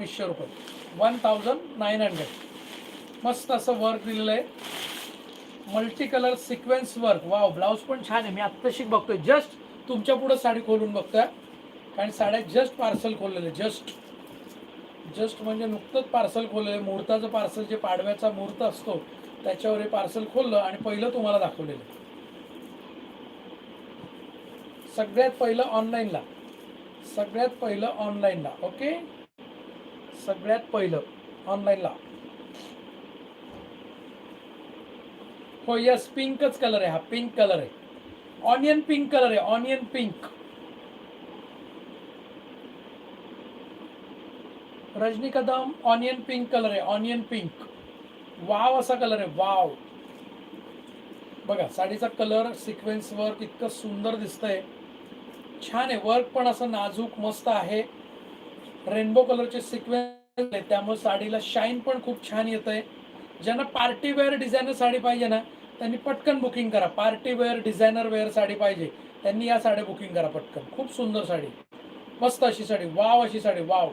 ₹1900 1900 मस्त असं वर्क दिलेलं आहे, multi colour sequence work. Wow, blouse पण छान आहे. मी आत्ताशी बघतोय, जस्ट तुमच्या पुढे साडी खोलून बघतोय, कारण साड्या जस्ट पार्सल खोललेले, जस्ट म्हणजे नुकतंच पार्सल खोललेलं. मुहूर्ताचं पार्सल, जे पाडव्याचा मुहूर्त असतो त्याच्यावर हे पार्सल खोललं आणि पहिलं तुम्हाला दाखवलेलं. सगळ्यात पहिलं ऑनलाईनला, ओके, सगळ्यात पहिलं ऑनलाईनला. हो यस, पिंकच कलर आहे हा, पिंक कलर आहे, ऑनियन पिंक कलर आहे, onion pink. Rajani Kadam, onion pink colour आहे, ऑनियन पिंक. वाव असा कलर आहे, वाव. बघा साडीचा कलर, सिक्वेन्स वर्क इतकं सुंदर दिसतंय, छान आहे. वर्क पण असं नाजूक मस्त आहे, रेनबो कलरचे सिक्वेन्स आहे, त्यामुळे साडीला शाईन पण खूप छान येतंय. ज्यांना पार्टी वेअर डिझायनर साडी पाहिजे ना, त्यांनी पटकन बुकिंग करा. Party wear designer wear sari पाहिजे त्यांनी या साड्या बुकिंग करा पटकन. खूप सुंदर साडी, मस्त अशी साडी, वाव अशी साडी, वाव.